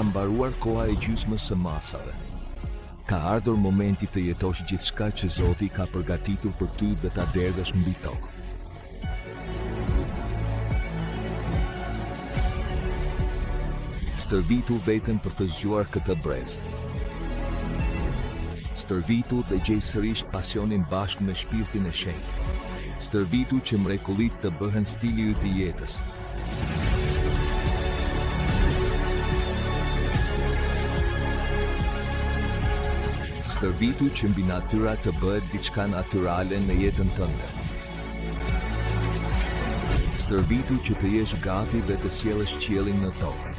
ka mbaruar koha e gjysmës së masave. Ka ardhur momenti të jetosh gjithçka që Zoti ka përgatitur për ty dhe ta derdhësh mbi tokë. Stërvitu veten për të zgjuar këtë brez. Stërvitu dhe gjej sërish pasionin bashkë me shpirtin e shenjtë. Stërvitu që mrekullit të bëhen stili yt i jetës. Stërvitu që mbi natyra të bëhet diçka natyrale në jetën tënde. Stërvitu që të jesh gati dhe të sjellësh qiellin në tokë.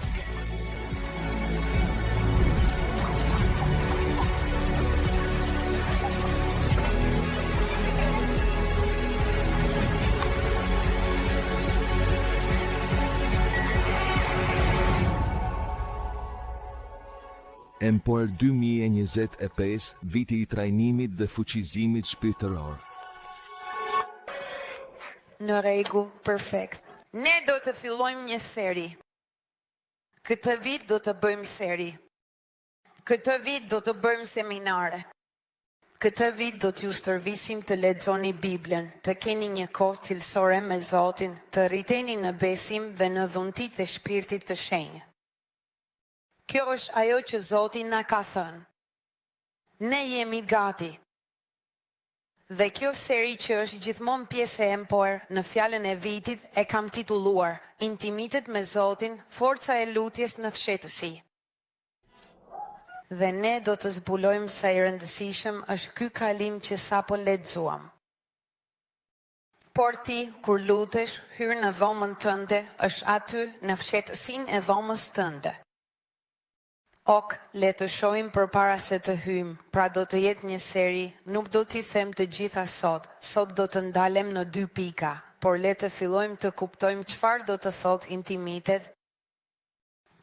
Empor 2025, viti i trajnimit dhe fuqizimit shpirtëror. Në rregull, perfekt. Ne do të fillojmë një seri. Këtë vit do të bëjmë seri. Këtë vit do të bëjmë seminare. Këtë vit do t'ju stërvisim të lexoni Biblën, të keni një kohë cilësore me Zotin, të rriteni në besim dhe në dhuntit e shpirtit të shenjtë. Kjo është ajo që Zoti na ka thënë. Ne jemi gati. Dhe kjo seri që është gjithmonë pjesë e Empor në fjalën e vitit e kam titulluar Intimitet me Zotin, forca e lutjes në fshehtësi. Dhe ne do të zbulojmë sa i rëndësishëm është ky kalim që sapo lexuam. Por ti, kur lutesh, hyr në dhomën tënde, është aty në fshehtësinë e dhomës tënde. Ok, le të shohim përpara se të hyjmë, pra do të jetë një seri, nuk do t'i them të gjitha sot do të ndalem në 2 pika, por le të fillojmë të kuptojmë çfarë do të thot intimitet.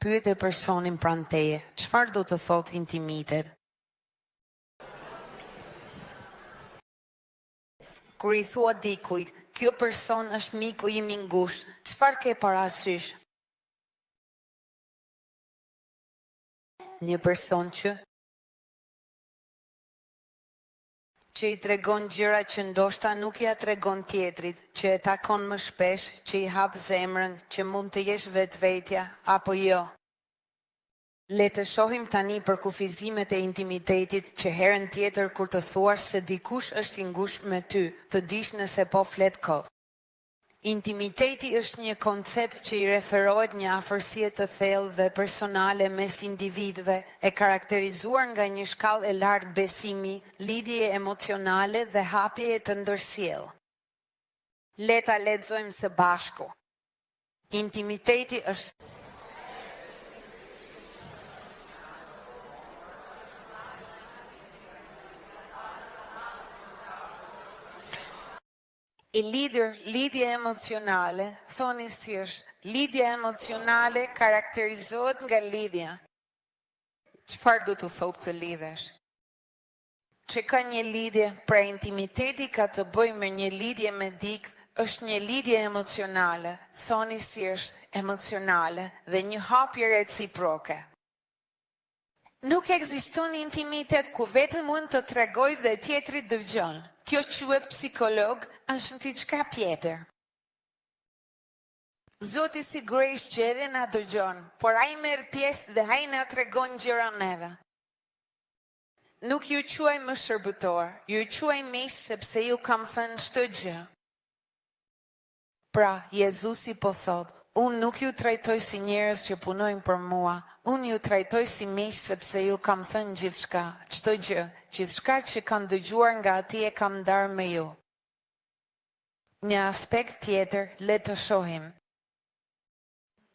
Pyet e personin pranë teje, çfarë do të thot intimitet? Kur i thua dikujt, kjo person është miku im i ngushtë, çfarë ke parasysh? Një person që i tregon gjëra që ndoshta nuk ja tregon tjetrit, që e takon më shpesh, që i hap zemrën, që mund të jesh vetvetja, apo jo. Le të shohim tani për kufizimet e intimitetit që herën tjetër kur të thuash se dikush është i ngushtë me ty, të dish nëse po flet kot. Intimiteti është një koncept që i referohet një afërsie të thellë dhe personale mes individëve, e karakterizuar nga një shkallë e lartë besimi, lidhje emocionale dhe hapje të ndërsjellë. Le ta lexojmë së bashku. Intimiteti është lidhje emocionale, thoni si është, lidhje emocionale karakterizohet nga lidhja. Çfarë do të thotë të lidhesh? Që ka një lidhje, pra intimiteti ka të bëjë me një lidhje me dikë, është një lidhje emocionale, thoni si është emocionale dhe një hapje reciproke. Nuk ekziston intimitet ku vetëm mund të tregoj dhe tjetri dëgjon. Kjo quhet psikolog, është diçka tjetër. Zoti sigurisht që edhe na dëgjon, por ai merr pjesë dhe ai na tregon gjëra neve. Nuk ju quaj më shërbëtor, ju quaj miq sepse ju kam thënë çdo gjë. Pra, Jezusi po thot, unë nuk ju trajtoj si njerëz që punojnë për mua, unë ju trajtoj si miq sepse ju kam thënë gjithçka, çdo gjë, gjithçka që kam dëgjuar nga Ati e kam ndarë me ju. Një aspekt tjetër, le të shohim.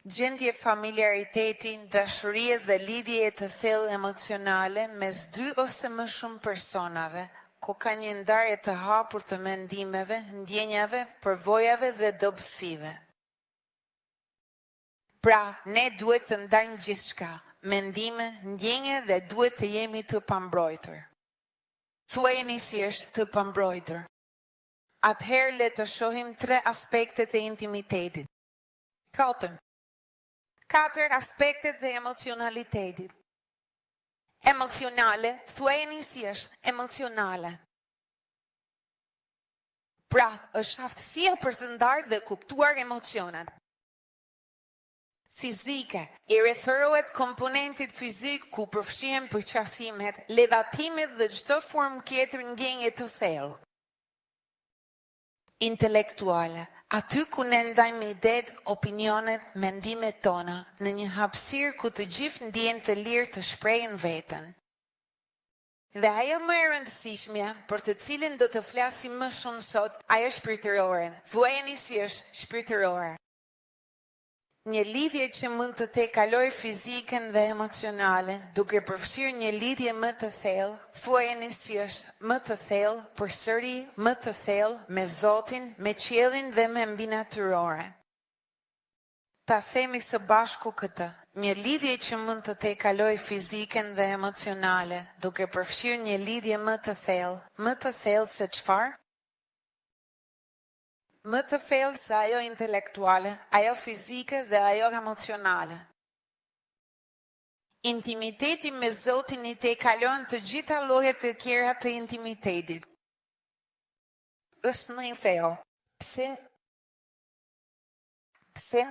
Gjendje familjariteti, dashurie dhe lidhje të thellë emocionale mes 2 ose më shumë personave, ku ka një ndarje të hapur të mendimeve, ndjenjave, përvojave dhe dobësive. Pra, ne duhet të ndajmë gjithçka, mendime, ndjenje dhe duhet të jemi të pambrojtur. Thuajeni si është të pambrojtur. Atëherë le të shohim 3 aspektet e intimitetit. 4. 4 aspektet dhe emocionalitetit. Emocionale, thuajeni si është emocionale. Pra, është aftësia për të ndarë dhe kuptuar emocionet. Fizike, i referohet komponentit fizik ku përfshihen përqasimet, levatimet dhe çdo formë tjetër ngjenje të thellë. Intelektuale, aty ku ne ndajmë idetë, opinionet, mendimet tona në një hapësirë ku të gjithë ndjehen të lirë të shprehin veten. Dhe ajo më e rëndësishmja, për të cilin do të flasim më shumë sot, ajo shpirtërore. Thuajeni si është shpirtërore. Një lidhje që mund të te kaloj fiziken dhe emocionalen, duke përfshirë një lidhje më të thellë, thuajeni si është më të thellë, përsëri më të thellë, me Zotin, me qiellin dhe me mbi natyrore. Ta themi së bashku këtë, një lidhje që mund të te kaloj fiziken dhe emocionale, duke përfshirë një lidhje më të thellë se çfarë? Më të thellë se ajo intelektuale, ajo fizike dhe ajo emocionale. Intimiteti me Zotin i te kalon të gjitha llojet e tjera të intimitetit. Është në një thellë. Pse?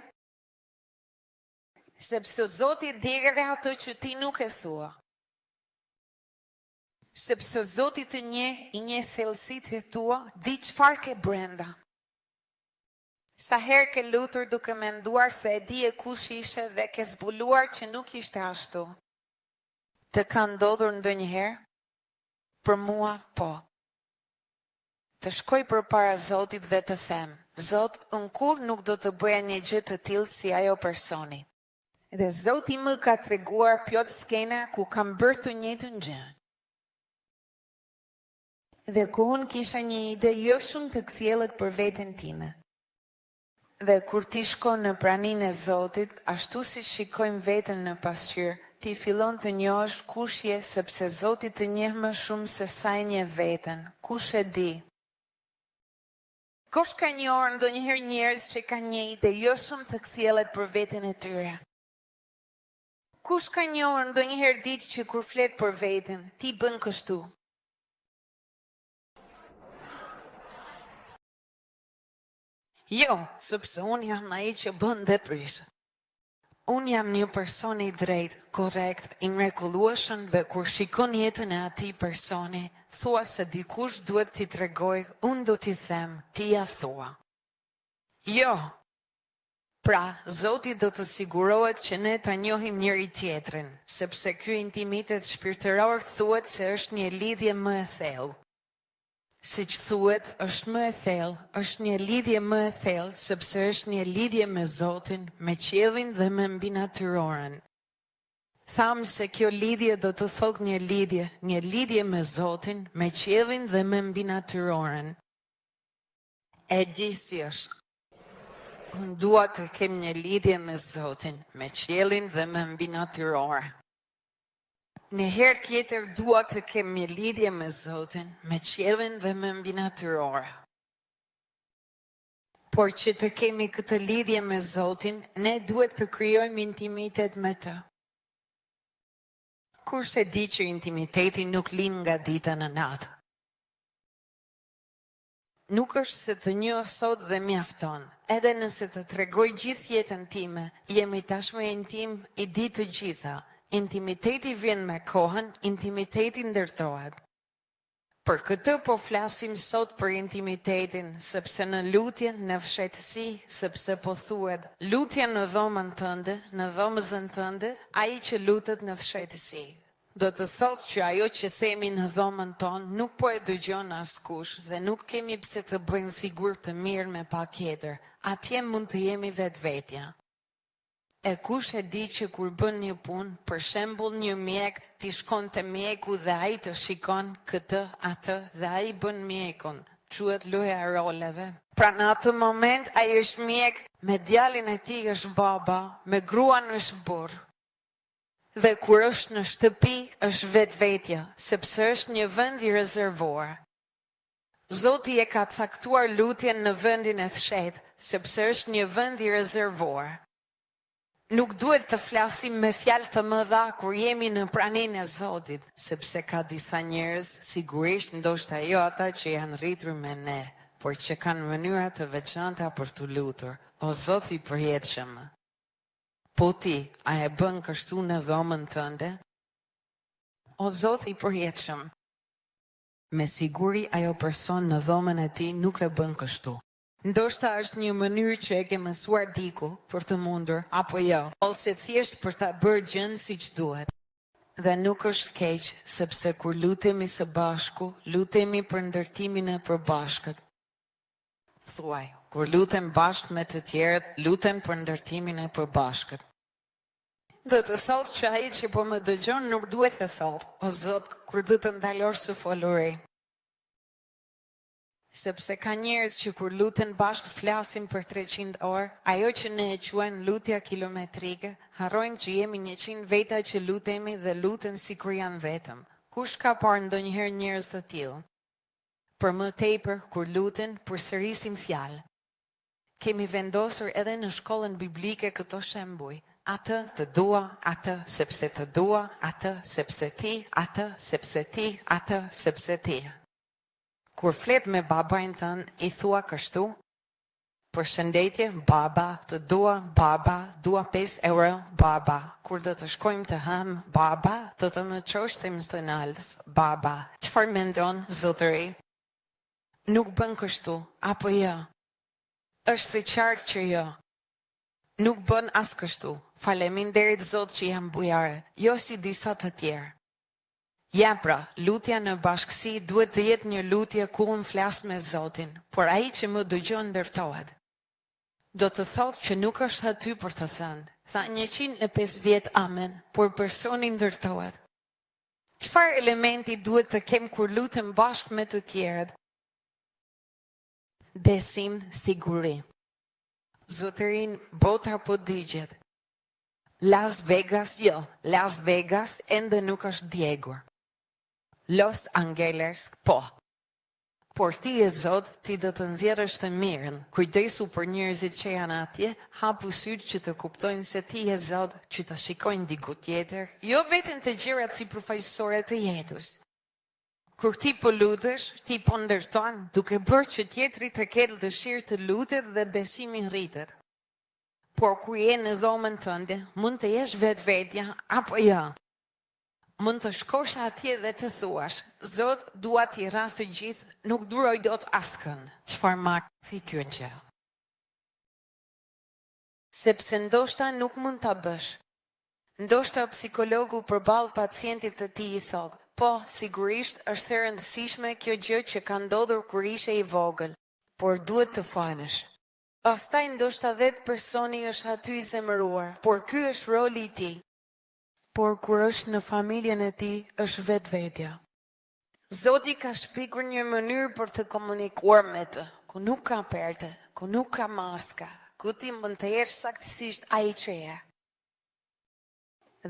Sepse Zoti deri ato që ti nuk e thua. Sepse Zoti të njeh, i njeh thellësitë tua, di çfarë ke brenda. Sa herë ke lutur duke menduar se e di e kush ishe dhe ke zbuluar që nuk ishte ashtu. Të ka ndodhur ndonjëherë? Për mua, po. Të shkoj përpara Zotit dhe të them, Zot, unë kur nuk do të bëja një gjë të tillë si ajo personi. Dhe Zoti më ka treguar plot skena ku kam bërë të njëjtën gjë. Dhe ku unë kisha një ide jo shumë të kthjellët për veten time. Dhe kur ti shkon në praninë e Zotit, ashtu si shikojmë veten në pasqyrë, ti fillon të njohësh kush je, sepse Zoti të njeh më shumë se sa e njeh veten. Kush e di? Kush ka njohur ndonjëherë njerëz që kanë një ide jo shumë të kthjellët për veten e tyre? Kush ka njohur ndonjëherë ditë që kur flet për veten, ti bën kështu? Jo, sepse unë jam ai që bën dhe prish. Unë jam një person i drejtë, korrekt, i mrekullueshëm dhe kur shikon jetën e atij personi, thua se dikush duhet t'i tregoj, unë do t'i them, ti ja thua. Jo. Pra, Zoti do të sigurohet që ne ta njohim njëri tjetrin, sepse ky intimitet shpirtëror thuhet se është një lidhje më e thellë. Si që thuhet, është më e thellë, është një lidhje më e thellë, sepse është një lidhje me Zotin, me qiellin dhe me mbinatyroren. Thamë se kjo lidhje do të thotë një lidhje me Zotin, me qiellin dhe me mbinatyroren. E di si është. Unë dua të kem një lidhje me Zotin, me qiellin dhe me mbinatyroren. Në herë tjetër dua të kem një lidhje me Zotin, me qiellin dhe me mbinatyrore. Por që të kemi këtë lidhje me Zotin, ne duhet të krijojmë intimitet me të. Kush e di që intimiteti nuk lind nga dita në natë? Nuk është se të njoh sot dhe mjafton. Edhe nëse të tregoj gjithë jetën time, jemi tashmë intim i di të gjitha. Intimiteti vjen me kohën, intimiteti ndërtohet. Për këtë po flasim sot për intimitetin, sepse në lutje, në fshehtësi, sepse po thuhet, lutja në dhomën tënde, në dhomëzën tënde, ai që lutet në fshehtësi. Do të thotë që ajo që themi në dhomën tonë nuk po e dëgjon askush dhe nuk kemi pse të bëjmë figurë të mirë me pa tjetër. Atje mund të jemi vetvetja. E kush e di që kur bën një punë, për shembull një mjek, ti shkon te mjeku dhe ai të shikon këtë, atë dhe ai bën mjekun. Quhet loja e roleve. Pra në atë moment ai është mjek, me djalin e tij është baba, me gruan është burr. Dhe kur është në shtëpi, është vetvetja, sepse është një vend i rezervuar. Zoti e ka caktuar lutjen në vendin e fshehtë, sepse është një vend i rezervuar. Nuk duhet të flasim me fjalë të mëdha kur jemi në praninë e Zotit, sepse ka disa njerëz, sigurisht ndoshta jo ata që janë rritur me ne, por që kanë mënyra të veçanta për të lutur. O Zot i përjetshëm, po ti, a e bën kështu në dhomën tënde? O Zot i përjetshëm, me siguri ajo person në dhomën e tij nuk e bën kështu. Ndoshta është një mënyrë që e ke mësuar diku për të mundur, apo jo, ose thjesht për ta bërë gjën siç duhet. Dhe nuk është keq, sepse kur lutemi së bashku, lutemi për ndërtimin e përbashkët. Thuaj, kur lutem bashkë me të tjerët, lutem për ndërtimin e përbashkët. Dhe të thotë që ai që po më dëgjon nuk duhet të thotë, o Zot, kur do të ndalosh së foluri. Sepse ka njerëz që kur luten bashkë flasin për 300 orë, ajo që ne e quajmë lutja kilometrike, harrojnë që jemi 100 veta që lutemi dhe luten sikur janë vetëm. Kush ka parë ndonjëherë njerëz të tillë? Për më tepër, kur luten, përsërisim fjalë. Kemi vendosur edhe në shkollën biblike këto shembuj. Atë të dua, atë sepse të dua, atë sepse ti, atë sepse ti, atë sepse ti. Kur flet me babajn tënë, i thua kështu? Përshëndetje, baba, të dua, baba, dua 5 euro, baba. Kur do të shkojmë të hëm, baba, do të më qosh të McDonald's, baba. Çfarë mendon, zotëri? Nuk bën kështu, apo jo? Është i qartë që jo. Nuk bën as kështu. Faleminderit Zot që jam bujare, jo si disa të tjerë. Ja pra, lutja në bashkësi duhet të jetë një lutje ku unë flas me Zotin, por ai që më dëgjon ndërtohet. Do të thotë që nuk është aty për të thënë, tha 105 vjet amen, por personi ndërtohet. Çfarë elementi duhet të kem kur lutem bashkë me të tjerët? Besim, siguri. Zotërin, bota po digjet. Las Vegas, jo, Las Vegas ende nuk është djegur. Los Angeles, po. Por ti e Zot, ti do të nxjerrësh të mirën, kujdesu për njerëzit që janë atje, hapu sytë që të kuptojnë se ti e Zot, që të shikojnë diku tjetër, jo vetëm të gjërat si përfaqësore të jetës. Kur ti po lutesh, ti po ndërton, duke bërë që tjetri të ketë dëshirë të lutet dhe besimin rritet. Por kur je në dhomën tënde, mund të jesh vetvetja apo jo. Mund të shkosh atje dhe të thuash, Zot, dua t'i ras të gjithë, nuk duroj dot askën. Çfarë mak i ky gjë? Sepse ndoshta nuk mund ta bësh. Ndoshta psikologu përballë pacientit të tij i thotë, po, sigurisht është e rëndësishme kjo gjë që ka ndodhur kur ishe i vogël, por duhet të falësh. Pastaj ndoshta vetë personi është aty i zemëruar, por ky është roli i tij. Por kur është në familjen e tij, është vetvetja. Zoti ka shpikur një mënyrë për të komunikuar me të, ku nuk ka perte, ku nuk ka maska, ku ti mund të jesh saktësisht ai që je.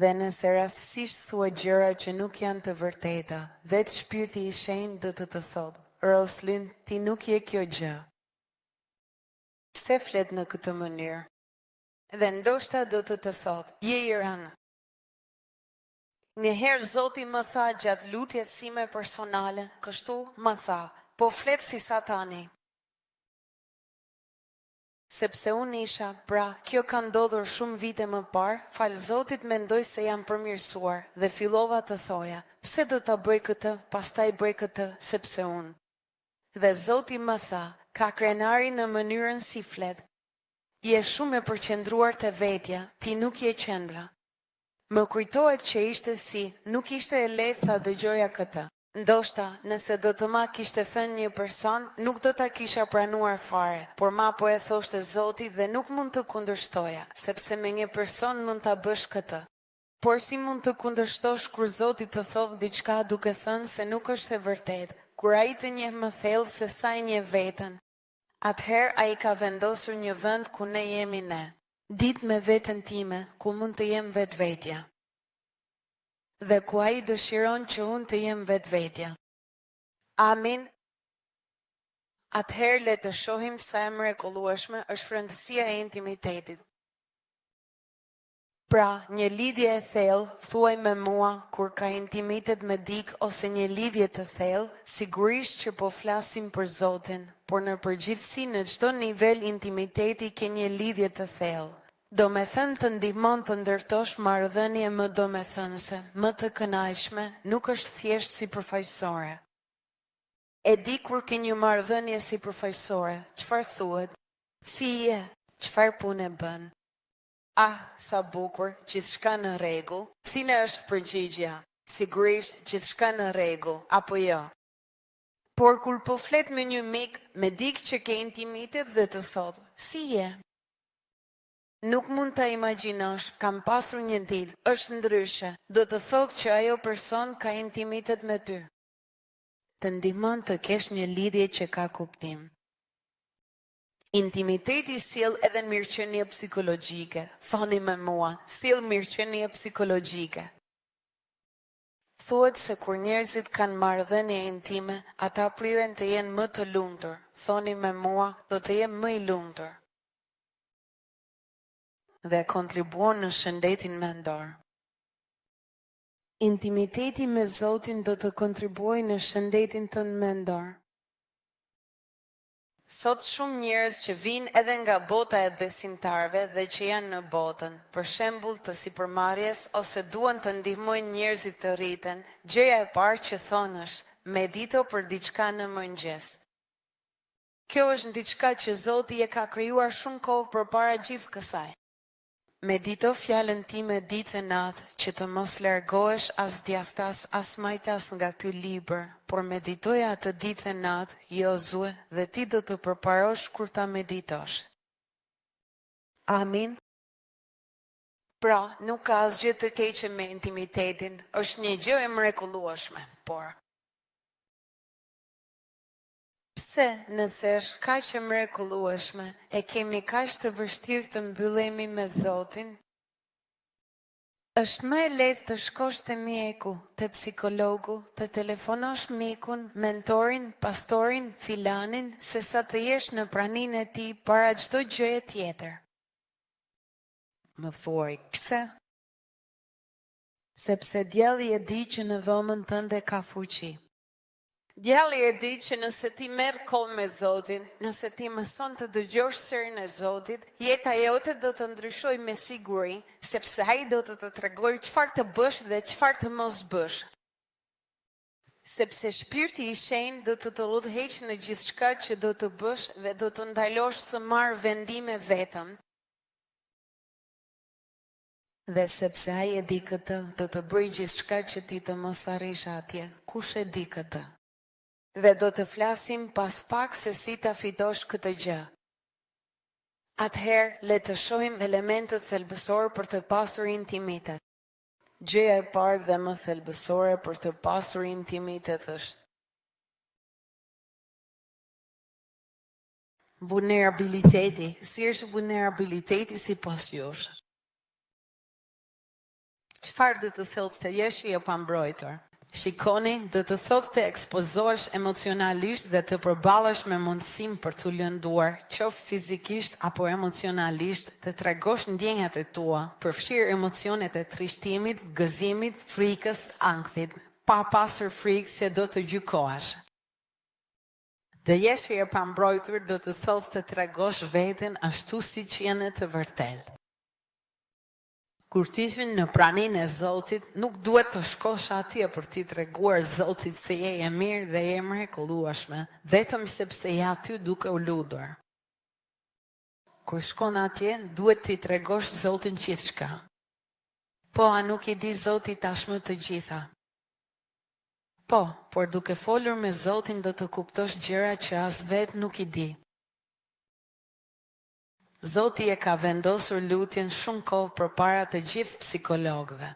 Dhe nëse rastësisht thua gjëra që nuk janë të vërteta, vetë shpirti i shenjtë do të thotë, Roslyn, ti nuk je kjo gjë. Se flet në këtë mënyrë? Dhe ndoshta do të thotë, je i rënë. Njëherë Zoti më tha gjatë lutjes sime personale, kështu më tha, po flet si Satani. Sepse unë isha, pra, kjo ka ndodhur shumë vite më parë, falë Zotit mendoj se jam përmirësuar dhe fillova të thoja, pse do ta bëj këtë, pastaj bëj këtë, sepse unë. Dhe Zoti më tha, ka krenari në mënyrën si flet. Je shumë e përqendruar te vetja, ti nuk je qendra. Më kujtohet që ishte si, nuk ishte e lehtë ta dëgjoja këtë. Ndoshta, nëse do të ma kishte thënë një person, nuk do ta kisha pranuar fare, por ma po e thoshte Zoti dhe nuk mund të kundërshtoja, sepse me një person mund ta bësh këtë. Por si mund të kundërshtosh kur Zoti të thotë diçka duke thënë se nuk është e vërtetë, kur ai të njeh më thellë se sa e njeh veten? Atëherë ai ka vendosur një vend ku ne jemi ne. Ditë me veten time, ku mund të jem vetvetja. Dhe ku ai dëshiron që unë të jem vetvetja. Amin. Atëherë le të shohim sa e mrekullueshme është rëndësia e intimitetit. Pra, një lidhje e thellë, thuaj me mua, kur ka intimitet me dik ose një lidhje të thellë, sigurisht që po flasim për Zotin, por në përgjithësi në çdo nivel intimiteti ke një lidhje të thellë. Do me thënë të ndihmon të ndërtosh marrëdhënie më domethënëse, më të kënaqshme, nuk është thjesht sipërfaqësore. E di kur ke një marrëdhënie sipërfaqësore, çfarë thuhet? Si je? Çfarë punë bën? Ah, sa bukur, gjithçka në rregull. Cila është përgjigjja? Sigurisht gjithçka në rregull, apo jo? Por kur po flet me një mik, me dik që ke intimitet dhe të thotë, si je? Nuk mund ta imagjinosh, kam pasur një ditë, është ndryshe, do të thotë që ajo person ka intimitet me ty. Të ndihmon të kesh një lidhje që ka kuptim. Intimiteti sjell edhe mirëqenie psikologjike. Thoni me mua, sjell mirëqenie psikologjike. Thuhet se kur njerëzit kanë marrëdhënie intime, ata priren të jenë më të lumtur. Thoni me mua, do të jem më i lumtur. Dhe kontribuon në shëndetin mendor. Intimiteti me Zotin do të kontribuojë në shëndetin tënd mendor. Sot shumë njerëz që vinë edhe nga bota e besimtarve dhe që janë në botën, për shembull të sipërmarrjes ose duan të ndihmojnë njerëzit të rriten, gjëja e parë që thonë është, medito për diçka në mëngjes. Kjo është diçka që Zoti e ka krijuar shumë kohë përpara gjithë kësaj. Medito fjalën time ditë e natë që të mos largohesh as djastas as majtas nga ky libër, por meditoja atë ditë e natë, Jozue, dhe ti do të përparosh kur ta meditosh. Amin. Pra, nuk ka asgjë të keqe me intimitetin, është një gjë e mrekullueshme, por pse nëse është kaq e mrekullueshme, e kemi kaq të vështirë të mbyllemi me Zotin? Është më e lehtë të shkosh te mjeku, te psikologu, të telefonosh mikun, mentorin, pastorin, filanin, se sa të jesh në praninë e tij para çdo gjëje tjetër. Më thuaj, pse? Sepse djalli e di që në dhomën tënde ka fuqi. Djalli e di që nëse ti merr kohë me Zotin, nëse ti mëson të dëgjosh sërin e Zotit, jeta jote do të ndryshojë me siguri, sepse ai do të të tregojë çfarë të bësh dhe çfarë të mos bësh. Sepse shpirti i shenjtë do të të udhëheqë në gjithçka që do të bësh dhe do të ndalosh së marrë vendime vetëm. Dhe sepse ai e di këtë, do të bëjë gjithçka që ti të mos arrish atje. Kush e di këtë? Dhe do të flasim pas pak se si ta fitosh këtë gjë. Atëherë, le të shohim elementet thelbësor për të pasur intimitet. Gjëja e parë dhe më thelbësore për të pasur intimitet është vulnerabiliteti. Si është vulnerabiliteti sipas jush? Çfarë do të thotë të jesh i pambrojtur? Shikoni, do të thotë të ekspozohesh emocionalisht dhe të përballesh me mundësim për të lënduar, qoftë fizikisht apo emocionalisht, të tregosh ndjenjat e tua, përfshirë emocionet e trishtimit, gëzimit, frikës, ankthit, pa pasur frikë se do të gjykohesh. Të jesh i pambrojtur do të thotë të tregosh veten ashtu siç jeni të vërtetë. Kur ti vjen në praninë e Zotit, nuk duhet të shkosh atje për t'i treguar Zotit se je e mirë dhe je e mrekullueshme, vetëm sepse je aty duke u lutur. Kur shkon atje, duhet t'i tregosh Zotin gjithçka. Po, a nuk i di Zoti tashmë të gjitha? Po, por duke folur me Zotin do të kuptosh gjëra që as vetë nuk i di. Zoti e ka vendosur lutjen shumë kohë përpara të gjithë psikologëve.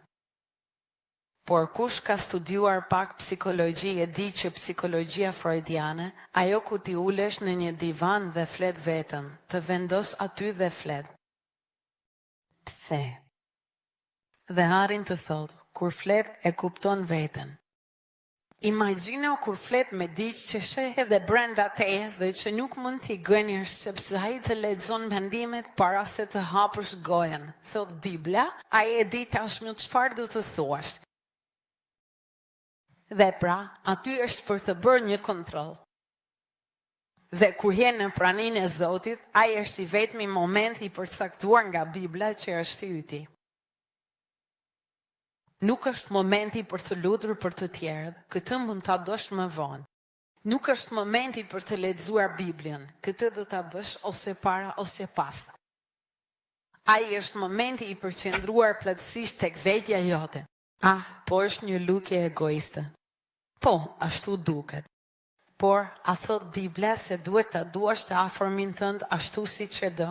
Por kush ka studiuar pak psikologji e di që psikologjia freudiane, ajo ku ti ulesh në një divan dhe flet vetëm, të vendos aty dhe flet. Pse? Dhe harin të thotë, kur flet e kupton veten. Imagjino kur flet me diç që sheh edhe brenda teje dhe që nuk mund t'i gënjesh sepse ai të lexon mendimet para se të hapësh gojen. Thot Bibla, ai e di tashmë çfarë do të thuash. Dhe pra, aty është për të bërë një kontroll. Dhe kur je në praninë e Zotit, ai është i vetmi moment i përcaktuar nga Bibla që është yti. Nuk është momenti për të lutur për të tjerët, këtë mund ta dosh më vonë. Nuk është momenti për të lexuar Biblën, këtë do ta bësh ose para ose pas. Ai është momenti i përqendruar plotësisht tek vetja jote. Po është një lutje egoiste. Po, ashtu duket. Por, a thot Bibla se duhet ta duash të afërmin tënd ashtu siç e do?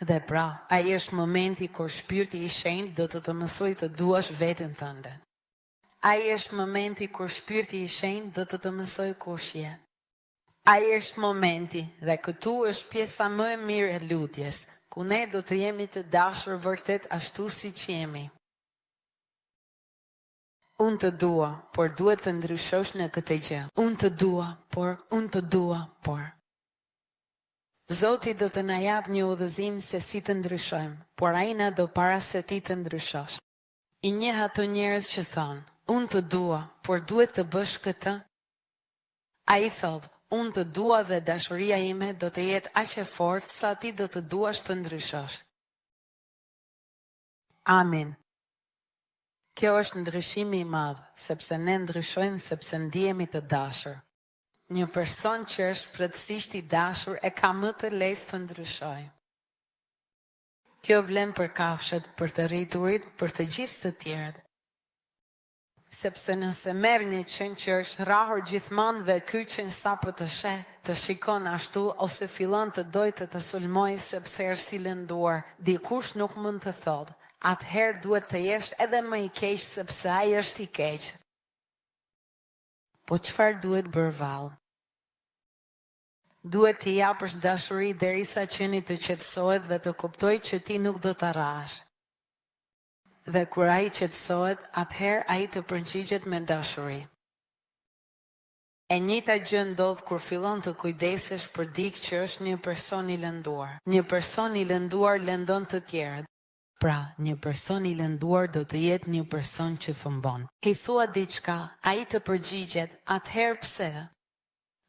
Dhe pra, ai është momenti kur Shpirti i Shenjtë do të mësojë të duash veten tënde. Ai është momenti kur Shpirti i Shenjtë do të mësojë kush je. Ai është momenti dhe këtu është pjesa më e mirë e lutjes, ku ne do të jemi të dashur vërtet ashtu siç jemi. Unë të dua, por duhet të ndryshosh në këtë gjë. Unë të dua, por. Zoti do të na jap një udhëzim se si të ndryshojmë, por ai na do para se ti të ndryshosh. I njeh ato njerëz që thonë, unë të dua, por duhet të bësh këtë. Ai thotë, unë të dua dhe dashuria ime do të jetë aq e fortë sa ti do të duash të ndryshosh. Amin. Kjo është ndryshimi i madh, sepse ne ndryshojmë sepse ndihemi të dashur. Një person që është plotësisht i dashur e ka më të lehtë të ndryshojë. Kjo vlen për kafshët, për të rriturit, për të gjithë të tjerët. Sepse nëse merr një qen që është rrahur gjithmonë dhe ky qen sapo të sheh, të shikon ashtu ose fillon të dojë të sulmojë sepse është i lënduar, dikush nuk mund të thotë, atëherë duhet të jesh edhe më i keq sepse ai është i keq. Po çfarë duhet bërë vallë? Duhet t'i japësh dashuri derisa qeni të qetësohet dhe të kuptojë që ti nuk do ta rrash. Dhe kur ai qetësohet, atëherë ai të përgjigjet me dashuri. E njëjta gjë ndodh kur fillon të kujdesesh për dikë që është një person i lënduar. Një person i lënduar lëndon të tjerët. Pra, një person i lënduar do të jetë një person që thëmbon. I thua diçka, ai të përgjigjet, atëherë pse?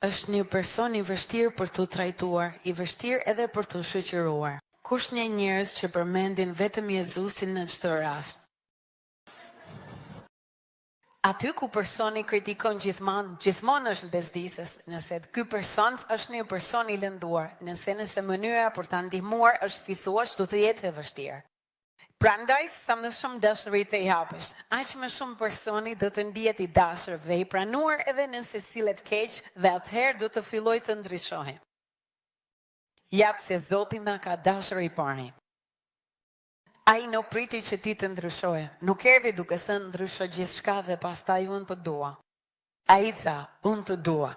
Është një person i vështirë për të trajtuar, i vështirë edhe për të shoqëruar. Kush një njerëz që përmendin vetëm Jezusin në çdo rast? Aty ku personi kritikon gjithmonë është bezdisës, nëse ky person është një person i lënduar, nëse mënyra për ta ndihmuar është ti thuash do të jetë e vështirë. Prandaj, sa më shumë dashuri të japësh, aq më shumë personi do të ndihet i dashur dhe i pranuar edhe nëse sillet keq dhe atëherë do të fillojë të ndryshojë. Jap se Zoti na ka dashur i pari. Ai nuk priti që ti të ndryshoje, nuk erdhi duke thënë ndrysho gjithçka dhe pastaj unë të dua. Ai tha, unë të dua.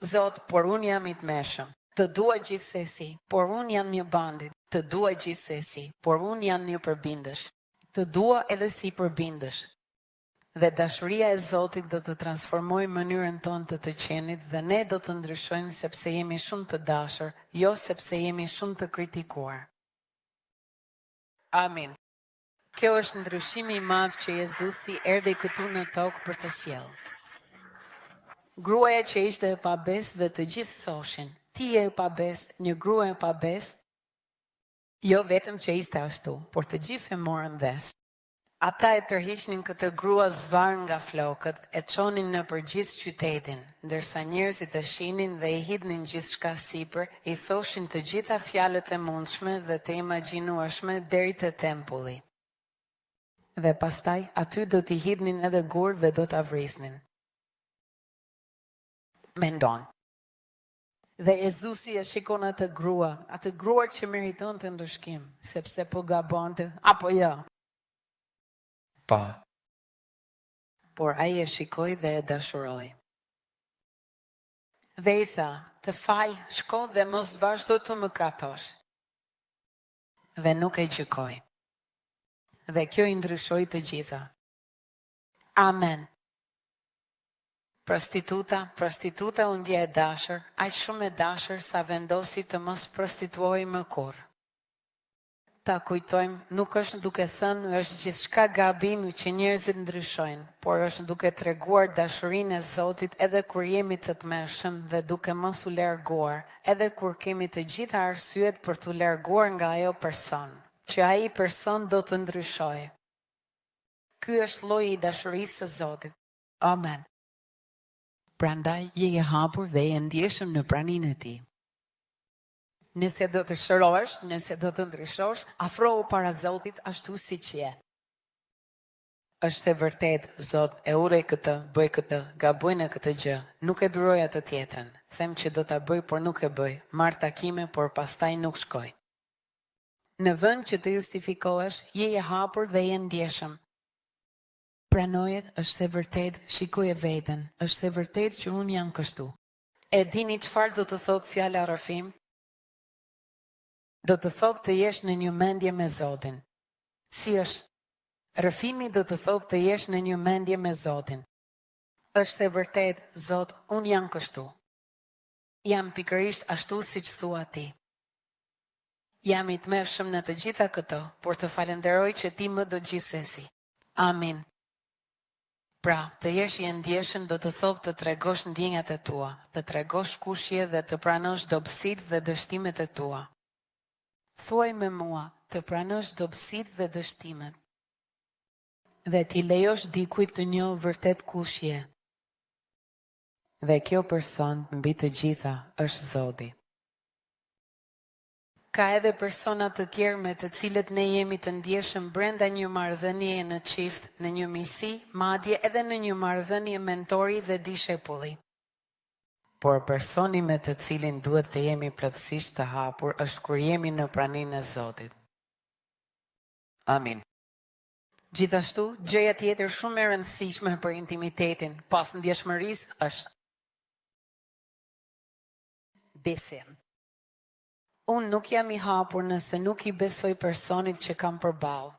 Zot, por unë jam i tmeshëm. Të dua gjithsesi, por unë jam një bandit. Të dua gjithsesi, por unë jam një përbindësh. Të dua edhe si përbindësh. Dhe dashuria e Zotit do të transformojë mënyrën tonë të qenit dhe ne do të ndryshojmë sepse jemi shumë të dashur, jo sepse jemi shumë të kritikuar. Amin. Kjo është ndryshimi i madh që Jezusi erdhi këtu në tokë për të sjellë. Gruaja që ishte e pabesë dhe të gjithë thoshin, ti je e pabesë, një grua e pabesë. Jo vetëm që ishte ashtu, por të gjithë e morën vesh. Ata e tërhiqnin këtë grua zvar nga flokët, e çonin në përgjithë qytetin, ndërsa njerëzit e shihnin dhe i hidhnin gjithçka sipër, i thoshin të gjitha fjalët e mundshme dhe të imagjinueshme deri te tempulli. Dhe pastaj aty do t'i hidhnin edhe gur dhe do t'a vrisnin. Mendon. Dhe Jezusi e shikon atë grua që meriton të ndryshkim, sepse po gabonte, apo jo? Po. Por ai e shikoi dhe e dashuroi. Dhe i tha, të fal, shko dhe mos vazhdo të mëkatosh. Dhe nuk e gjykoi. Dhe kjo i ndryshoi të gjitha. Amen. Prostituta unë ndje e dashër, aq shumë e dashër sa vendosi të mos prostituoj më kurrë. Ta kujtojmë, nuk është duke thënë është gjithçka gabimi që njerëzit ndryshojnë, por është duke treguar dashurinë e Zotit edhe kur jemi të tmerrshëm dhe duke mos u larguar, edhe kur kemi të gjitha arsyet për t'u larguar nga ajo person, që ai person do të ndryshojë. Ky është lloji i dashurisë së Zotit. Amen. Prandaj je i hapur dhe je ndjeshëm në praninë e Tij. Nëse do të shërohesh, nëse do të ndryshosh, afrohu para Zotit ashtu siç je. Është e vërtet, Zot, e urej këtë, bëj këtë, gabuj në këtë gjë, nuk e duroj atë tjetrën. Them që do ta bëj, por nuk e bëj. Marr takime, por pastaj nuk shkoj. Në vend që të justifikohesh, je i hapur dhe je ndjeshëm. Pranojet, është e vërtet, shikoje veten, është e vërtet që unë jam kështu. E dini çfarë do të thotë fjala rrëfim? Do të thotë të jesh në një mendje me Zotin. Si është? Rrëfimi do të thotë të jesh në një mendje me Zotin. Është e vërtet, Zot, unë jam kështu. Jam pikërisht ashtu siç thua ti. Jam i tmerrshëm në të gjitha këto, por të falenderoj që ti më do gjithsesi. Amin. Pra, të jesh i ndjeshëm do të thotë të tregosh ndjenjat e tua, të tregosh kushje dhe të pranosh dobësitë dhe dështimet e tua. Thuaj me mua, të pranosh dobësitë dhe dështimet. Dhe t'i lejosh dikujt të njohë vërtet kush je. Dhe kjo person mbi të gjitha është Zoti. Ka edhe persona të tjerë me të cilët ne jemi të ndjeshëm brenda një marrëdhënie në çift, në një miqësi, madje edhe në një marrëdhënie mentori dhe dishepulli. Por personi me të cilin duhet të jemi plotësisht të hapur është kur jemi në praninë e Zotit. Amin. Gjithashtu, gjëja tjetër shumë e rëndësishme për intimitetin pas ndjeshmërisë është besim. Unë nuk jam i hapur nëse nuk i besoj personit që kam përballë.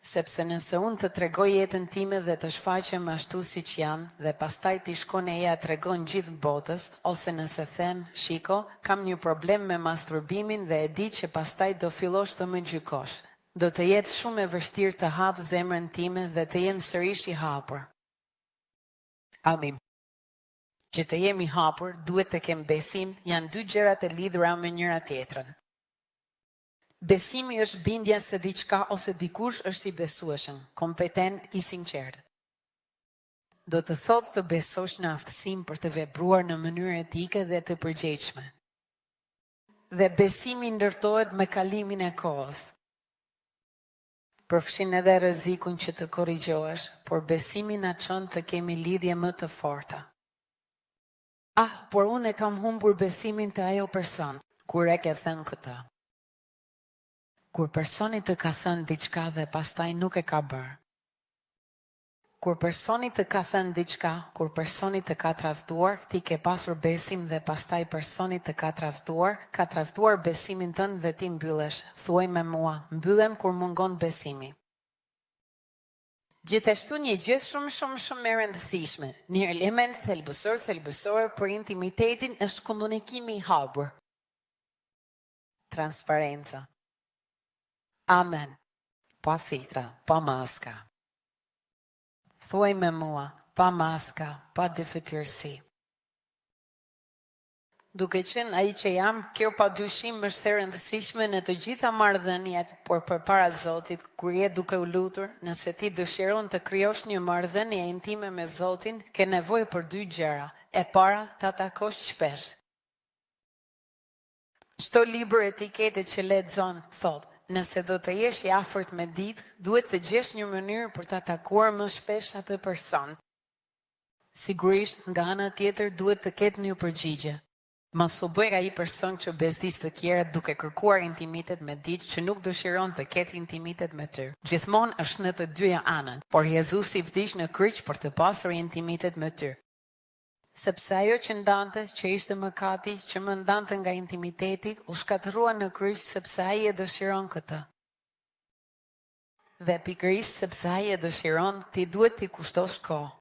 Sepse nëse unë të tregoj jetën time dhe të shfaqem ashtu siç jam dhe pastaj ti shkon e ja tregon gjithë botës, ose nëse them, shiko, kam një problem me masturbimin dhe e di që pastaj do fillosh të më gjykosh. Do të jetë shumë e vështirë të hap zemrën time dhe të jenë sërish i hapur. Amin. Që të jemi hapur, duhet të kem besim, janë dy gjërat e lidhura me njëra tjetrën. Besimi është bindja se diçka ose dikush është i besueshëm, kompetent, i sinqert. Do të thotë të besosh në aftësinë për të vepruar në mënyrë etike dhe të përgjegjshme. Dhe besimi ndërtohet me kalimin e kohës. Përfshin edhe rrezikun që të korrigjohesh, por besimi na çon të kemi lidhje më të forta. Por unë e kam humbur besimin të ajo person, kur e ke thënë këtë. Kur personi të ka thënë diçka dhe pastaj nuk e ka bërë. Kur personi të ka thënë diçka, kur personi të ka tradhtuar, ti ke pasur besim dhe pastaj personi të ka tradhtuar besimin tënd dhe ti mbyllesh. Thuaj me mua, mbyllem kur mungon besimi. Gjithashtu një gjë shumë e rëndësishme, një element thelbësor për intimitetin është komunikimi i hapur. Transparenca. Amen. Pa filtra, pa maska. Thuaj me mua, pa maska, pa dyfëtyrësi. Duke qenë ai që jam, kjo padyshim është e rëndësishme në të gjitha marrëdhëniet, por përpara Zotit, kur je duke u lutur, nëse ti dëshiron të krijosh një marrëdhënie intime me Zotin, ke nevojë për dy gjëra. E para, ta takosh shpesh. Çdo libër etikete që lexon thotë, nëse do të jesh i afërt me ditë, duhet të gjesh një mënyrë për ta takuar më shpesh atë person. Sigurisht, nga ana tjetër duhet të ketë një përgjigje. Mos u bëj ai person që bezdis të tjerët duke kërkuar intimitet me ditë që nuk dëshiron të ketë intimitet me ty. Gjithmonë është në të dyja anët, por Jezusi vdiq në kryq për të pasur intimitet me ty. Sepse ajo që ndante, që ishte mëkati, që më ndante nga intimiteti, u shkatërrua në kryq sepse ai e dëshiron këtë. Dhe pikërisht sepse ai e dëshiron, ti duhet t'i kushtosh kohë.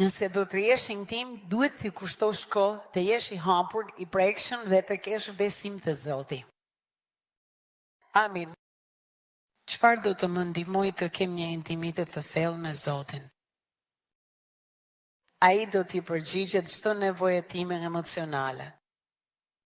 Nëse do të jesh intim, duhet t'i kushtosh kohë, të jesh i hapur, i prekshëm dhe të kesh besim te Zoti. Amin. Çfarë do të më ndihmojë të kem një intimitet të thellë me Zotin? Ai do t'i përgjigjet çdo nevojë time emocionale.